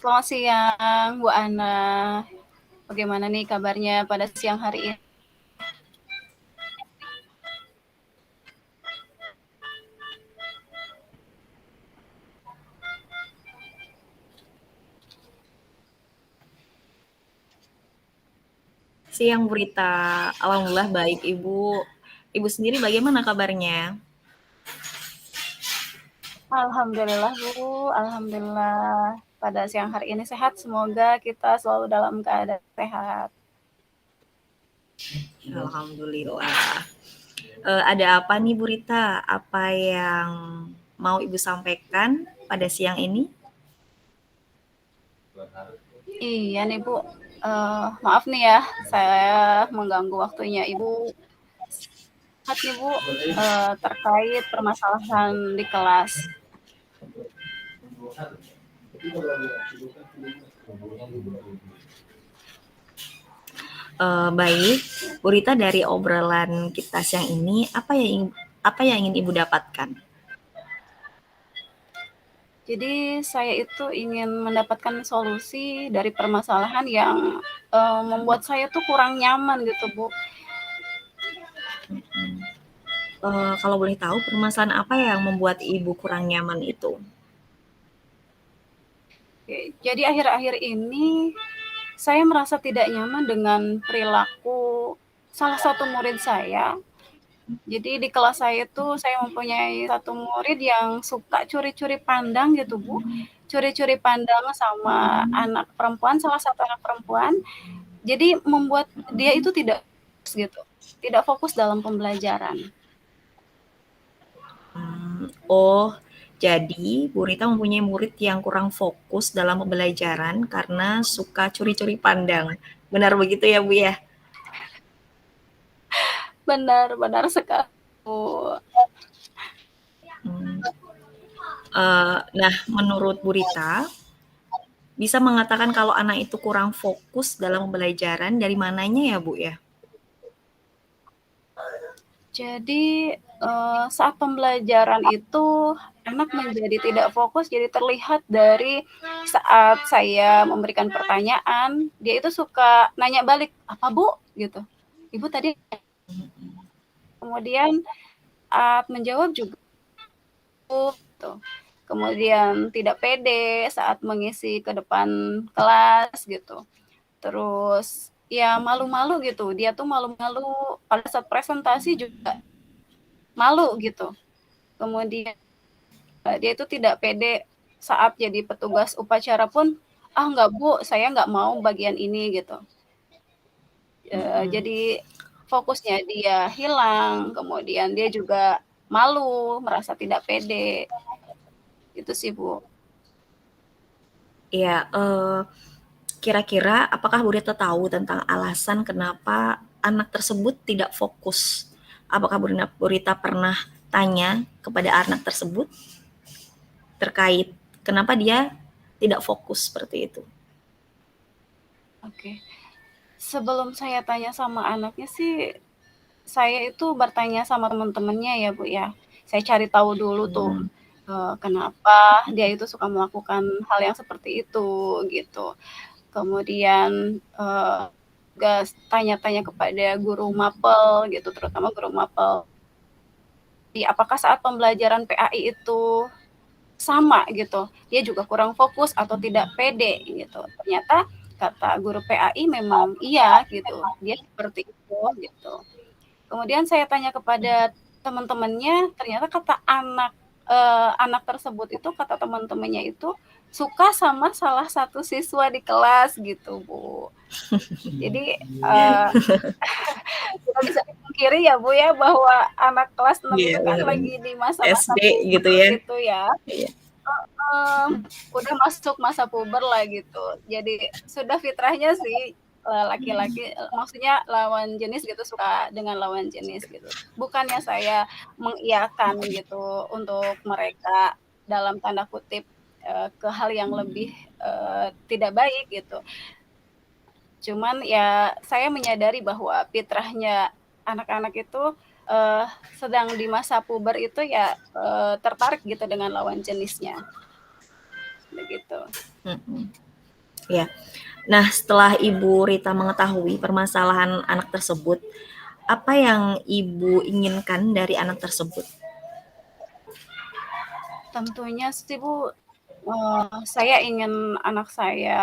Selamat siang, Bu Ana. Bagaimana nih kabarnya pada siang hari ini? Siang Berita, alhamdulillah baik Ibu. Ibu sendiri bagaimana kabarnya? Alhamdulillah, Bu. Alhamdulillah. Pada siang hari ini sehat. Semoga kita selalu dalam keadaan sehat. Alhamdulillah. Ada apa nih Bu Rita? Apa yang mau Ibu sampaikan pada siang ini? Iya nih, Bu. Maaf nih ya, saya mengganggu waktunya Ibu. Lihat nih, Bu, terkait permasalahan di kelas. Baik, Bu Rita, dari obrolan kita siang ini apa yang ingin Ibu dapatkan? Jadi saya itu ingin mendapatkan solusi dari permasalahan yang membuat saya tuh kurang nyaman gitu, Bu. Kalau boleh tahu permasalahan apa yang membuat Ibu kurang nyaman itu? Oke, jadi akhir-akhir ini saya merasa tidak nyaman dengan perilaku salah satu murid saya. Jadi di kelas saya itu saya mempunyai satu murid yang suka curi-curi pandang gitu, Bu. Curi-curi pandang sama anak perempuan, salah satu anak perempuan. Jadi membuat dia itu tidak fokus gitu, tidak fokus dalam pembelajaran. Oh, jadi Bu Rita mempunyai murid yang kurang fokus dalam pembelajaran karena suka curi-curi pandang. Benar begitu ya, Bu ya? Benar benar sekali, Bu. Hmm. Nah, menurut Bu Rita, bisa mengatakan kalau anak itu kurang fokus dalam pembelajaran dari mananya ya, Bu ya? Jadi, saat pembelajaran itu anak menjadi tidak fokus, jadi terlihat dari saat saya memberikan pertanyaan, dia itu suka nanya balik, "Apa, Bu?" Gitu. "Ibu tadi," kemudian saat menjawab juga gitu. Kemudian tidak pede saat mengisi ke depan kelas gitu. Terus ya malu-malu gitu, dia tuh malu-malu pada saat presentasi juga malu gitu. Kemudian dia itu tidak pede saat jadi petugas upacara pun, "Ah nggak Bu, saya nggak mau bagian ini," gitu. Mhm. Jadi fokusnya dia hilang, kemudian dia juga malu, merasa tidak pede, gitu sih Bu. Iya, kira-kira apakah Bu Rita tahu tentang alasan kenapa anak tersebut tidak fokus? Apakah Bu Rita pernah tanya kepada anak tersebut terkait kenapa dia tidak fokus seperti itu? Oke. Sebelum saya tanya sama anaknya sih, saya itu bertanya sama teman-temannya ya Bu ya. Saya cari tahu dulu tuh, kenapa dia itu suka melakukan hal yang seperti itu, gitu. Kemudian, juga tanya-tanya kepada guru mapel gitu, terutama guru mapel. Apakah saat pembelajaran PAI itu sama gitu, dia juga kurang fokus atau tidak pede gitu. Ternyata kata guru PAI memang iya gitu, dia seperti itu gitu. Kemudian saya tanya kepada teman-temannya, ternyata kata anak tersebut itu, kata teman-temannya itu suka sama salah satu siswa di kelas gitu, Bu. Jadi, tidak bisa dipungkiri ya, Bu, ya, bahwa anak kelas 6 Iya, itu kan benar. lagi di masa-masa SD puber gitu ya? gitu ya. Iya. Udah masuk masa puber lah gitu. Jadi sudah fitrahnya sih laki-laki, maksudnya lawan jenis gitu suka dengan lawan jenis gitu. Bukannya saya mengiyakan gitu untuk mereka dalam tanda kutip ke hal yang lebih tidak baik gitu. Cuman ya saya menyadari bahwa fitrahnya anak-anak itu eh, sedang di masa puber itu ya tertarik gitu dengan lawan jenisnya begitu. Mhm. Ya. Nah, setelah Ibu Rita mengetahui permasalahan anak tersebut, apa yang Ibu inginkan dari anak tersebut? Tentunya sih Bu, saya ingin anak saya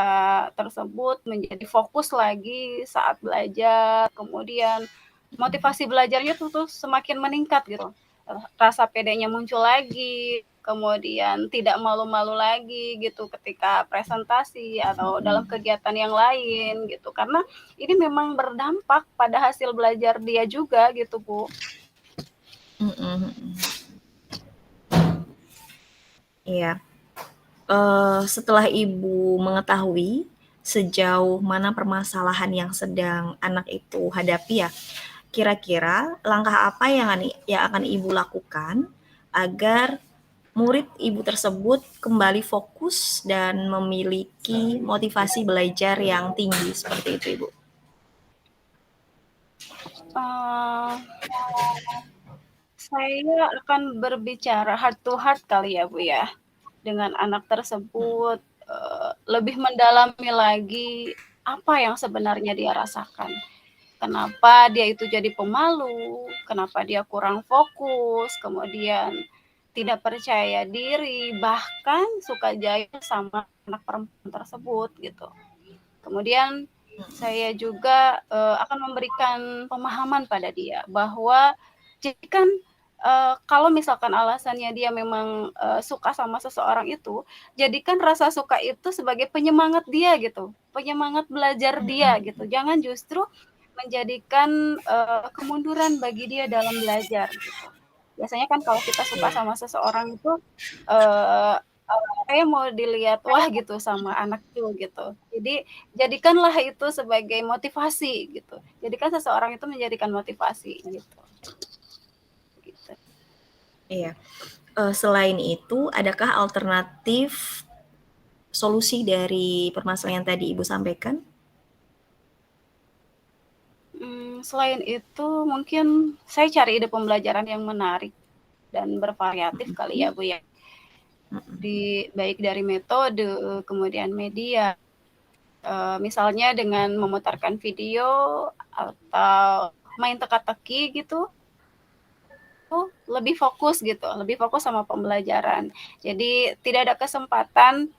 tersebut menjadi fokus lagi saat belajar, kemudian motivasi belajarnya tuh semakin meningkat gitu. Rasa pedenya muncul lagi, kemudian tidak malu-malu lagi gitu ketika presentasi atau dalam kegiatan yang lain gitu. Karena ini memang berdampak pada hasil belajar dia juga gitu, Bu. Mhm. Iya. Setelah Ibu mengetahui sejauh mana permasalahan yang sedang anak itu hadapi ya, kira-kira langkah apa yang akan Ibu lakukan agar murid Ibu tersebut kembali fokus dan memiliki motivasi belajar yang tinggi seperti itu, Ibu? Eee, saya akan berbicara heart to heart kali ya, Bu, ya, dengan anak tersebut, lebih mendalami lagi apa yang sebenarnya dia rasakan. Kenapa dia itu jadi pemalu, kenapa dia kurang fokus, kemudian tidak percaya diri, bahkan suka jahil sama anak perempuan tersebut gitu. Kemudian saya juga akan memberikan pemahaman pada dia bahwa jadikan kalau misalkan alasannya dia memang suka sama seseorang itu, jadikan rasa suka itu sebagai penyemangat dia gitu, penyemangat belajar dia gitu. Jangan justru menjadikan kemunduran bagi dia dalam belajar gitu. Biasanya kan kalau kita suka Iya. sama seseorang itu eh, saya mau dilihat wah gitu sama anak itu gitu. Jadi jadikanlah itu sebagai motivasi gitu. Jadikan seseorang itu menjadikan motivasi gitu. Gitu. Iya. Selain itu, adakah alternatif solusi dari permasalahan yang tadi Ibu sampaikan? Selain itu mungkin saya cari ide pembelajaran yang menarik dan bervariatif kali ya Bu ya. Baik dari metode, kemudian media. Misalnya dengan memutarkan video atau main teka-teki gitu lebih fokus gitu, lebih fokus sama pembelajaran. Jadi tidak ada kesempatan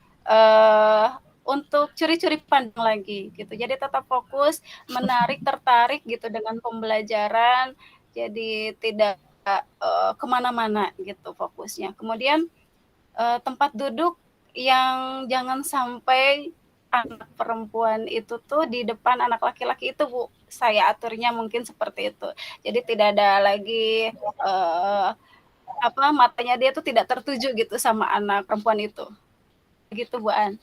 untuk curi-curi pandang lagi gitu. Jadi tetap fokus, menarik, tertarik gitu dengan pembelajaran. Jadi tidak kemana-mana gitu fokusnya. Kemudian tempat duduk yang jangan sampai anak perempuan itu tuh di depan anak laki-laki itu Bu, saya aturnya mungkin seperti itu. Jadi tidak ada lagi matanya dia tuh tidak tertuju gitu sama anak perempuan itu. Gitu Bu An.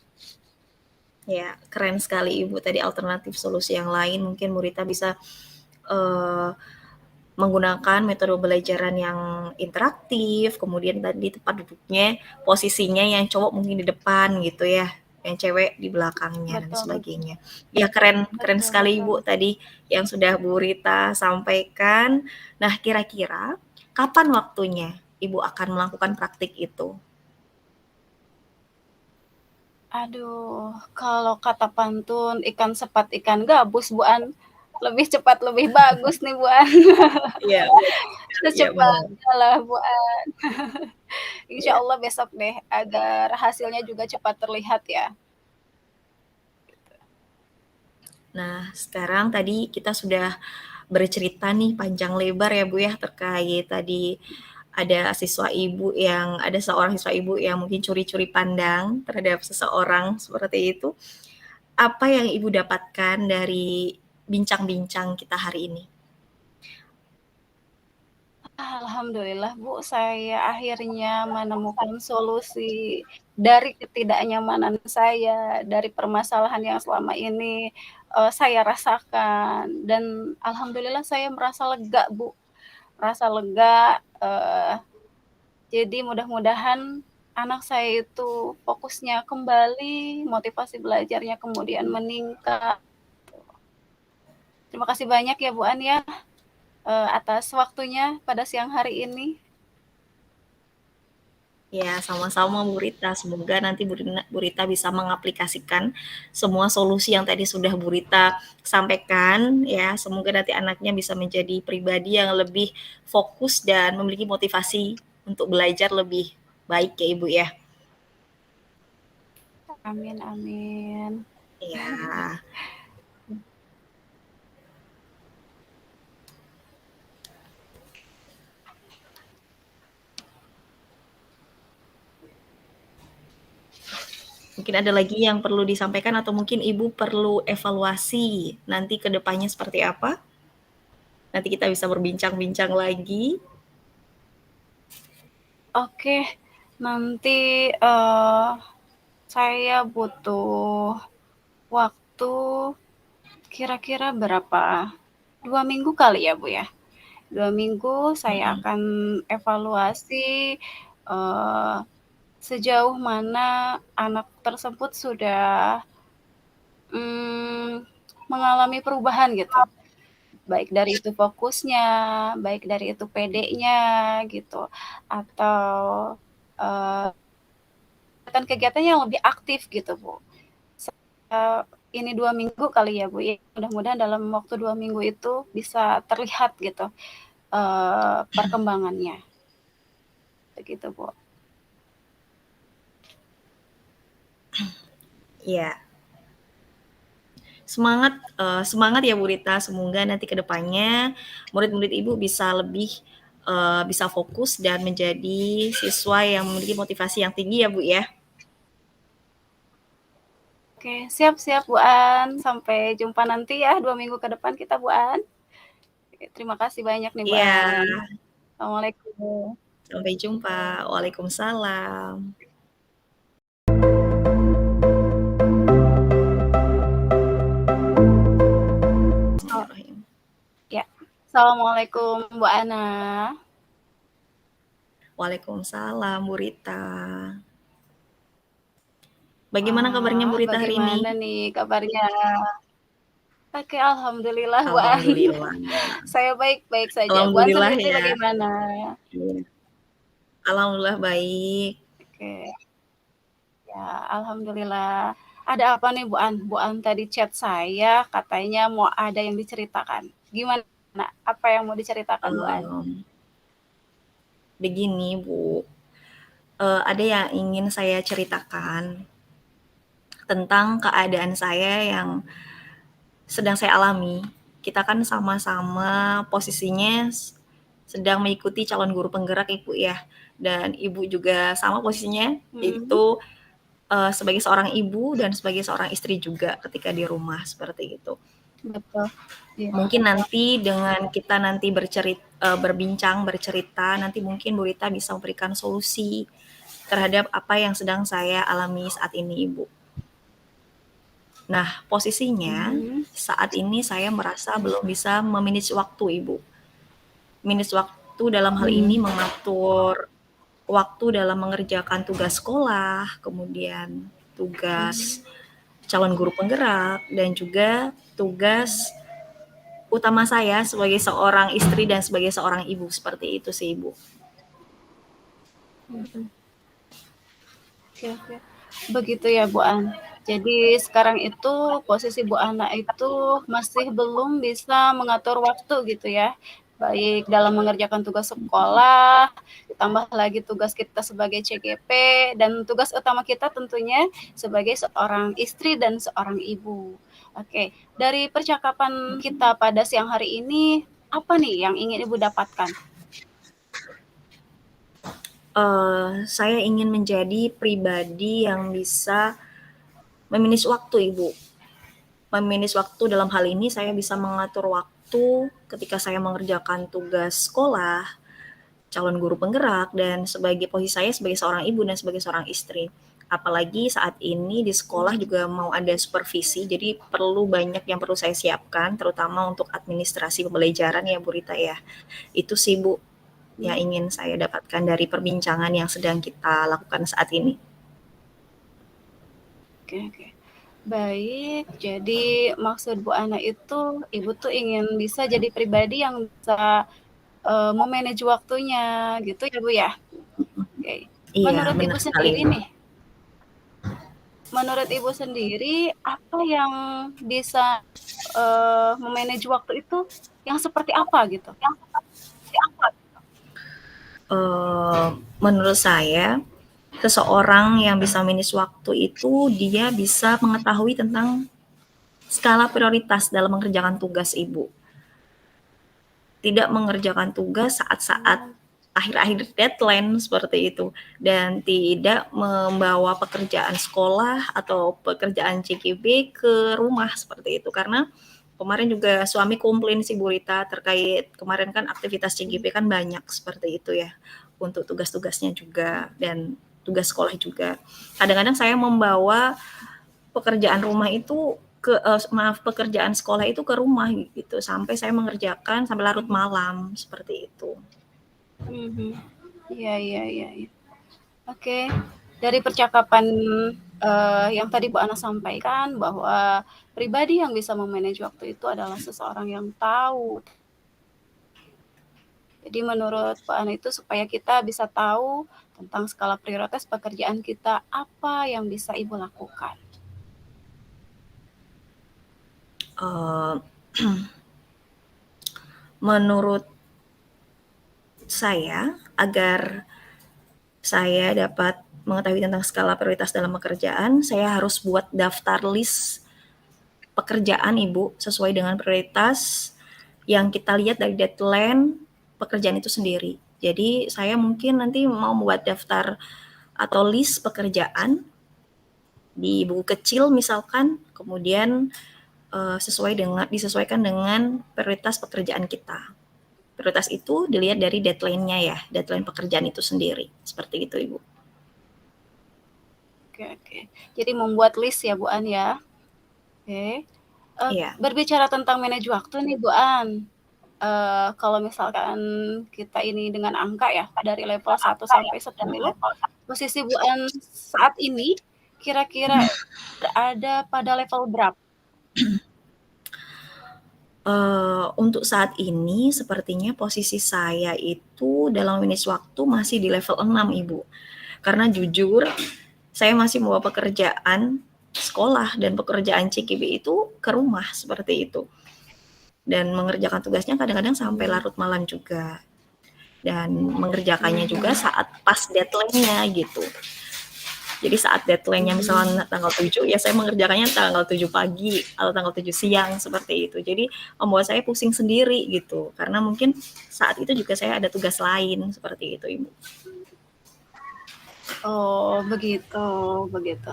Ya, keren sekali Ibu tadi alternatif solusi yang lain mungkin Bu Rita bisa uh, menggunakan metode pembelajaran yang interaktif, kemudian tadi tempat duduknya, posisinya yang cowok mungkin di depan gitu ya, yang cewek di belakangnya dan Betul betul. sebagainya. Ya keren, keren Betul sekali betul. Ibu tadi yang sudah Bu Rita sampaikan. Nah kira-kira kapan waktunya Ibu akan melakukan praktik itu? Aduh, kalau kata pantun ikan sepat ikan gabus Bu An. Lebih cepat lebih bagus nih Bu An. Iya, iya benar. Secepatnya lah Bu An. Insya Ya. Allah besok deh agar hasilnya juga cepat terlihat ya. Nah, sekarang tadi kita sudah bercerita nih panjang lebar ya Bu ya terkait tadi ada seorang siswa Ibu yang mungkin curi-curi pandang terhadap seseorang seperti itu. Apa yang Ibu dapatkan dari bincang-bincang kita hari ini? Alhamdulillah Bu, saya akhirnya menemukan solusi dari ketidaknyamanan saya, dari permasalahan yang selama ini saya rasakan, dan alhamdulillah saya merasa lega Bu, merasa lega. Jadi mudah-mudahan anak saya itu fokusnya kembali, motivasi belajarnya kemudian meningkat. Terima kasih banyak ya Bu An ya atas waktunya pada siang hari ini. Ya, sama-sama Bu Rita. Semoga nanti Bu Rita bisa mengaplikasikan semua solusi yang tadi sudah Bu Rita sampaikan ya. Semoga nanti anaknya bisa menjadi pribadi yang lebih fokus dan memiliki motivasi untuk belajar lebih baik ya Ibu ya. Amin amin. Ya. Mungkin ada lagi yang perlu disampaikan atau mungkin Ibu perlu evaluasi nanti ke depannya seperti apa? Nanti kita bisa berbincang-bincang lagi. Oke, nanti saya butuh waktu kira-kira berapa? 2 minggu kali ya Bu ya? 2 minggu saya Mhm. akan evaluasi sejauh mana anak tersebut sudah mengalami perubahan gitu. Baik dari itu fokusnya, baik dari itu PD-nya gitu, atau kegiatan-kegiatannya yang lebih aktif gitu Bu. Ini 2 minggu kali ya Bu ya, mudah-mudahan dalam waktu 2 minggu itu bisa terlihat gitu perkembangannya. Begitu Bu. Iya. Semangat ya Bu Rita, semoga nanti ke depannya murid-murid Ibu bisa lebih bisa fokus dan menjadi siswa yang memiliki motivasi yang tinggi ya Bu ya. Oke, siap-siap Bu An. Sampai jumpa nanti ya 2 minggu ke depan kita Bu An. Terima kasih banyak nih Bu Iya, An. Assalamualaikum. sampai jumpa. Waalaikumsalam. Oh, Bismillahirrahmanirrahim. ya. Assalamualaikum Bu Ana. Waalaikumsalam Bu Rita. Bagaimana kabarnya Bu Wah, Rita hari ini? bagaimana nih kabarnya? Oke, alhamdulillah Bu An. Alhamdulillah. Saya baik-baik saja. Bu An Alhamdulillah sendiri ya. bagaimana? Alhamdulillah baik. Oke. Ya, alhamdulillah. Ada apa nih Bu An? Bu An tadi chat saya katanya mau ada yang diceritakan. Gimana? Apa yang mau diceritakan Bu An? Begini Bu, ada yang ingin saya ceritakan tentang keadaan saya yang sedang saya alami. Kita kan sama-sama posisinya sedang mengikuti calon guru penggerak Ibu ya, dan Ibu juga sama posisinya, Mhm. yaitu, sebagai seorang ibu dan sebagai seorang istri juga ketika di rumah, seperti itu. Betul. Iya. Mungkin nanti dengan kita nanti berbincang, bercerita, nanti mungkin Bu Rita bisa memberikan solusi terhadap apa yang sedang saya alami saat ini, Ibu. Nah, posisinya Mhm. saat ini saya merasa belum bisa memanage waktu, Ibu. Manage waktu dalam hal ini Mhm. mengatur waktu dalam mengerjakan tugas sekolah, kemudian tugas calon guru penggerak, dan juga tugas utama saya sebagai seorang istri dan sebagai seorang ibu, seperti itu sih, Ibu. Mhm. Oke oke. Begitu ya Bu An. Jadi sekarang itu posisi Bu Ana itu masih belum bisa mengatur waktu gitu ya. Baik dalam mengerjakan tugas sekolah, ditambah lagi tugas kita sebagai CGP, dan tugas utama kita tentunya sebagai seorang istri dan seorang ibu. Oke, dari percakapan kita pada siang hari ini, apa nih yang ingin Ibu dapatkan? Saya ingin menjadi pribadi yang bisa memanage waktu, Ibu. Memanage waktu dalam hal ini saya bisa mengatur waktu ketika saya mengerjakan tugas sekolah, calon guru penggerak, dan sebagai posisi saya sebagai seorang ibu dan sebagai seorang istri. Apalagi saat ini di sekolah juga mau ada supervisi, jadi perlu banyak yang perlu saya siapkan, terutama untuk administrasi pembelajaran ya Bu Rita ya. Itu sih Bu yang Hmm, ingin saya dapatkan dari perbincangan yang sedang kita lakukan saat ini. oke oke. Baik, jadi maksud Bu Ana itu, Ibu tuh ingin bisa jadi pribadi yang bisa, me-manage waktunya gitu ya, Bu, ya? Oke. Iya, Menurut Ibu benar sekali, sendiri Bu. nih, menurut Ibu sendiri apa yang bisa memanage waktu itu yang seperti apa gitu? Eh, menurut saya, seseorang yang bisa manage waktu itu dia bisa mengetahui tentang skala prioritas dalam mengerjakan tugas, Ibu. Tidak mengerjakan tugas saat-saat akhir-akhir deadline seperti itu, dan tidak membawa pekerjaan sekolah atau pekerjaan CGB ke rumah seperti itu. Karena kemarin juga suami komplain sih Bu Rita terkait kemarin kan aktivitas CGB kan banyak seperti itu ya, untuk tugas-tugasnya juga dan tugas sekolah juga. Kadang-kadang saya membawa pekerjaan rumah itu pekerjaan sekolah itu ke rumah gitu sampai saya mengerjakan sampai larut malam seperti itu. Mhm. Iya iya iya iya. Oke, dari percakapan, yang tadi Bu Ana sampaikan bahwa pribadi yang bisa me-manage waktu itu adalah seseorang yang tahu. Jadi menurut Bu Ana itu supaya kita bisa tahu tentang skala prioritas pekerjaan kita, apa yang bisa Ibu lakukan? Uh, menurut saya, agar saya dapat mengetahui tentang skala prioritas dalam pekerjaan, saya harus buat daftar list pekerjaan Ibu sesuai dengan prioritas yang kita lihat dari deadline pekerjaan itu sendiri. Jadi saya mungkin nanti mau membuat daftar atau list pekerjaan di buku kecil misalkan, kemudian disesuaikan dengan prioritas pekerjaan kita. Prioritas itu dilihat dari deadline-nya ya, deadline pekerjaan itu sendiri. Seperti itu, Ibu. Oke oke. Jadi membuat list ya, Bu An ya? Oke. Iya. Berbicara tentang manage waktu nih, Bu An. Kalau misalkan kita ini dengan angka ya, dari level 1 sampai 10, posisi Bu An saat ini kira-kira berada pada level berapa? Untuk saat ini sepertinya posisi saya itu dalam manage waktu masih di level 6, Ibu. Karena jujur, saya masih membawa pekerjaan sekolah dan pekerjaan CKB itu ke rumah seperti itu. Dan mengerjakan tugasnya kadang-kadang sampai larut malam juga. Dan mengerjakannya juga saat pas deadline-nya gitu. Jadi saat deadline-nya misalnya tanggal 7, ya saya mengerjakannya tanggal 7 pagi atau tanggal 7 siang seperti itu. Jadi membuat saya pusing sendiri gitu. Karena mungkin saat itu juga saya ada tugas lain seperti itu, Ibu. Oh, begitu begitu.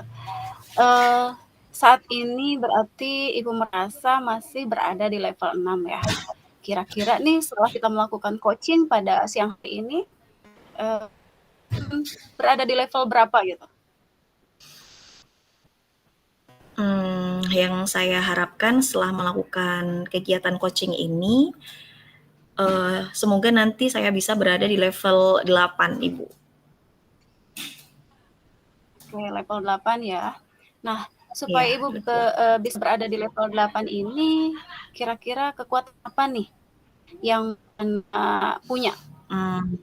Saat ini berarti Ibu merasa masih berada di level 6 ya? Kira-kira nih setelah kita melakukan coaching pada siang hari ini, eee, berada di level berapa gitu? Yang saya harapkan setelah melakukan kegiatan coaching ini, semoga nanti saya bisa berada di level 8, Ibu. Oke, level 8 ya. Nah, supaya Iya, Ibu betul. bisa berada di level 8 ini, kira-kira kekuatan apa nih yang punya? Mmm,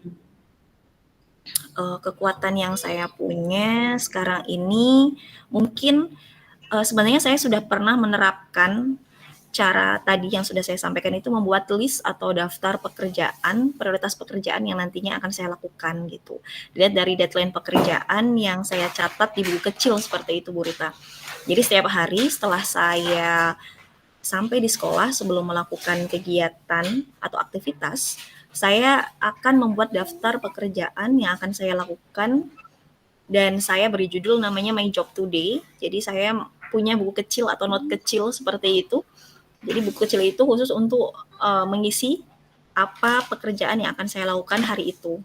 Kekuatan yang saya punya sekarang ini mungkin, sebenarnya saya sudah pernah menerapkan cara tadi yang sudah saya sampaikan itu membuat list atau daftar pekerjaan, prioritas pekerjaan yang nantinya akan saya lakukan gitu. Dilihat dari deadline pekerjaan yang saya catat di buku kecil seperti itu, Bu Rita. Jadi setiap hari setelah saya sampai di sekolah sebelum melakukan kegiatan atau aktivitas, saya akan membuat daftar pekerjaan yang akan saya lakukan dan saya beri judul namanya My Job Today. Jadi saya punya buku kecil atau note kecil seperti itu. Jadi buku kecil itu khusus untuk mengisi apa pekerjaan yang akan saya lakukan hari itu.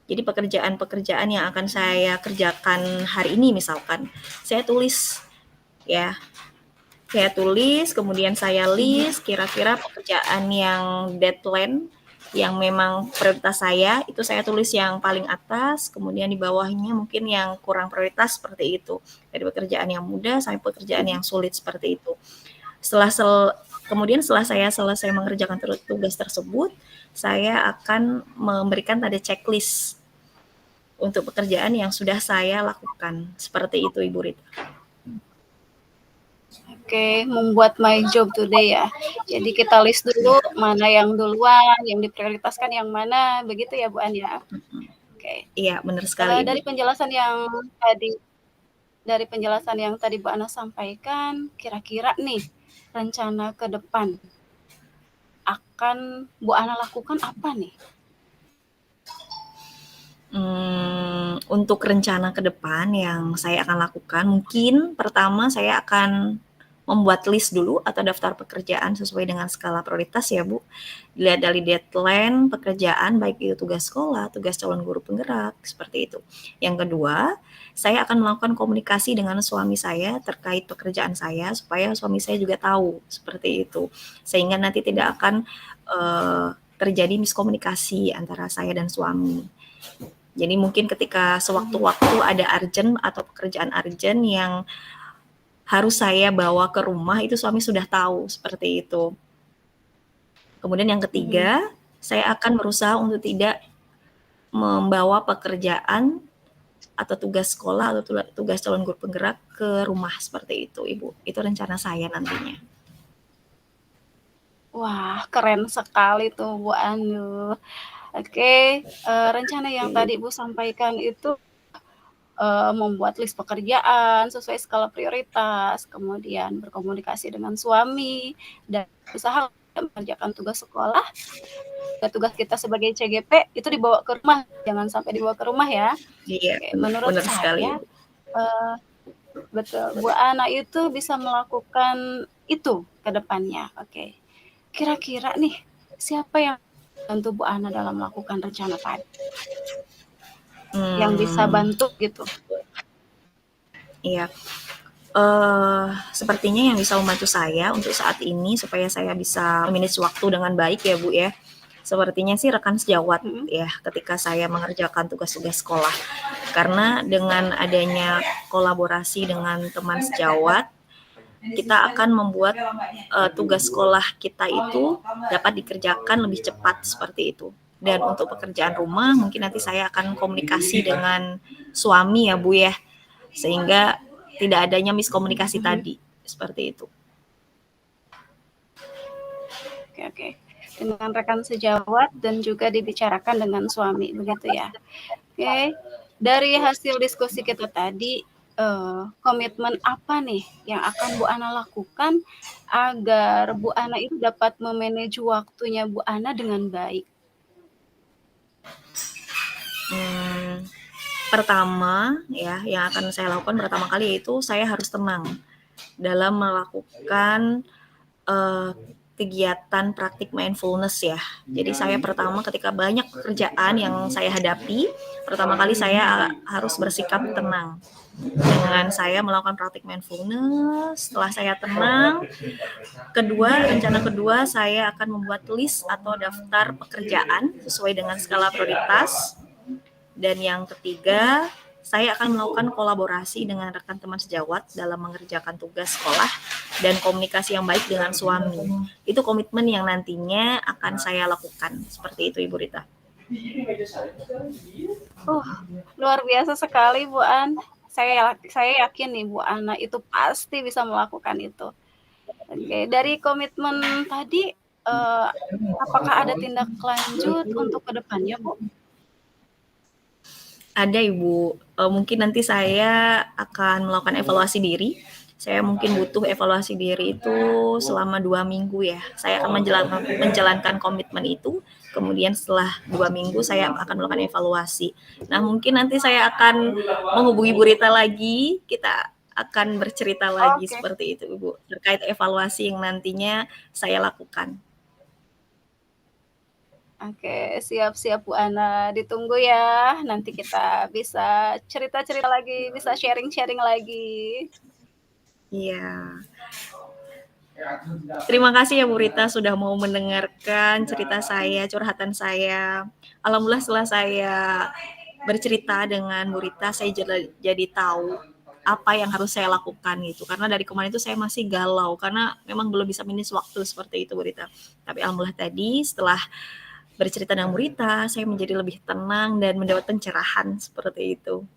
Jadi pekerjaan-pekerjaan yang akan saya kerjakan hari ini misalkan, saya tulis ya. Saya tulis, kemudian saya list kira-kira pekerjaan yang deadline yang memang prioritas saya, itu saya tulis yang paling atas, kemudian di bawahnya mungkin yang kurang prioritas seperti itu. Dari pekerjaan yang mudah sampai pekerjaan yang sulit seperti itu. Kemudian setelah saya selesai mengerjakan tugas tersebut, saya akan memberikan tanda checklist. untuk pekerjaan yang sudah saya lakukan. Seperti itu Ibu Rita. Oke, membuat my job today ya. Jadi kita list dulu Iya. mana yang duluan, yang diprioritaskan yang mana, begitu ya Bu An ya? Oke. Iya, benar sekali Ibu. Dari penjelasan yang tadi Bu Ana sampaikan, kira-kira nih rencana ke depan akan Bu Ana lakukan apa nih? Untuk rencana ke depan yang saya akan lakukan, mungkin pertama saya akan membuat list dulu atau daftar pekerjaan sesuai dengan skala prioritas ya Bu. Dilihat dari deadline pekerjaan, baik itu tugas sekolah, tugas calon guru penggerak, seperti itu. Yang kedua, saya akan melakukan komunikasi dengan suami saya terkait pekerjaan saya, supaya suami saya juga tahu, seperti itu. Sehingga nanti tidak akan terjadi miskomunikasi antara saya dan suami. Jadi mungkin ketika sewaktu-waktu ada urgent atau pekerjaan urgent yang harus saya bawa ke rumah, itu suami sudah tahu, seperti itu. Kemudian yang ketiga, saya akan berusaha untuk tidak membawa pekerjaan atau tugas sekolah atau tugas calon guru penggerak ke rumah, seperti itu Ibu. Itu rencana saya nantinya. Wah, keren sekali tuh Bu Anu. Oke, rencana yang tadi Bu sampaikan itu membuat list pekerjaan sesuai skala prioritas, kemudian berkomunikasi dengan suami, dan usaha mengerjakan tugas sekolah. Tugas kita sebagai CGP itu dibawa ke rumah, jangan sampai dibawa ke rumah ya. Iya, Oke, menurut benar sekali. saya, betul, Bu Ana itu bisa melakukan itu ke depannya. Oke, kira-kira nih siapa yang bantu Bu Ana dalam melakukan rencana tadi? Yang bisa bantu gitu. Iya. Sepertinya yang bisa membantu saya untuk saat ini supaya saya bisa manage waktu dengan baik ya Bu ya. Sepertinya sih rekan sejawat ya ketika saya mengerjakan tugas-tugas sekolah. Karena dengan adanya kolaborasi dengan teman sejawat, kita akan membuat tugas sekolah kita itu dapat dikerjakan lebih cepat, seperti itu. Dan untuk pekerjaan rumah mungkin nanti saya akan komunikasi dengan suami ya Bu ya, sehingga tidak adanya miskomunikasi tadi, seperti itu. Oke. Dengan rekan sejawat dan juga dibicarakan dengan suami, begitu ya. Oke, dari hasil diskusi kita tadi, komitmen apa nih yang akan Bu Ana lakukan agar Bu Ana itu dapat memanage waktunya Bu Ana dengan baik? Pertama ya, yang akan saya lakukan pertama kali yaitu saya harus tenang dalam melakukan kegiatan praktik mindfulness ya. Jadi saya pertama ketika banyak pekerjaan yang saya hadapi, pertama kali saya harus bersikap tenang. Dengan saya melakukan praktik mindfulness, setelah saya tenang, rencana kedua saya akan membuat list atau daftar pekerjaan sesuai dengan skala prioritas. Dan yang ketiga, saya akan melakukan kolaborasi dengan rekan teman sejawat dalam mengerjakan tugas sekolah dan komunikasi yang baik dengan suami. Itu komitmen yang nantinya akan saya lakukan. Seperti itu Ibu Rita. Luar biasa sekali Bu An. Saya yakin nih Bu Ana itu pasti bisa melakukan itu. Oke, dari komitmen tadi, apakah ada tindak lanjut untuk kedepannya Bu? Ada Ibu, mungkin nanti saya akan melakukan evaluasi diri. Saya mungkin butuh evaluasi diri itu selama 2 minggu ya. Saya akan menjalankan komitmen itu, kemudian setelah 2 minggu saya akan melakukan evaluasi. Nah mungkin nanti saya akan menghubungi Bu Rita lagi, kita akan bercerita lagi seperti itu Ibu, terkait evaluasi yang nantinya saya lakukan. Oke, siap-siap Bu Ana. Ditunggu ya. Nanti kita bisa cerita-cerita lagi, bisa sharing-sharing lagi. Iya. Terima kasih ya Bu Rita sudah mau mendengarkan cerita saya, curhatan saya. Alhamdulillah setelah saya bercerita dengan Bu Rita, saya jadi tahu apa yang harus saya lakukan gitu. Karena dari kemarin itu saya masih galau karena memang belum bisa manage waktu seperti itu Bu Rita. Tapi alhamdulillah tadi setelah bercerita dengan Bu Rita, saya menjadi lebih tenang dan mendapat pencerahan seperti itu.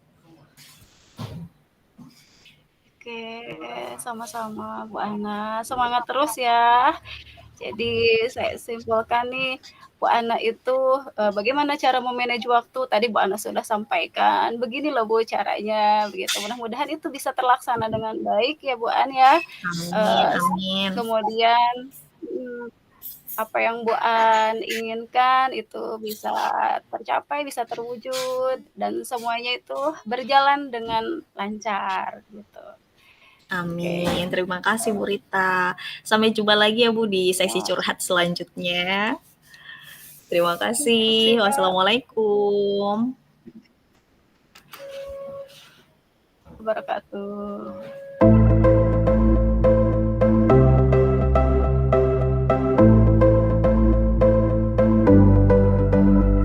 Oke, sama-sama Bu Ana. Semangat terus ya. Jadi saya simpulkan nih, Bu Ana itu bagaimana cara memanage waktu, tadi Bu Ana sudah sampaikan, begini loh Bu caranya, begitu. Mudah-mudahan itu bisa terlaksana dengan baik ya Bu An ya. Amin, Eee, amin. kemudian apa yang Bu An inginkan itu bisa tercapai, bisa terwujud, dan semuanya itu berjalan dengan lancar, gitu. Oke. Amin. Terima kasih Bu Rita. Sampai jumpa lagi ya Bu di sesi Ya, curhat selanjutnya. Terima kasih. siap. Wassalamualaikum. Wabarakatuh.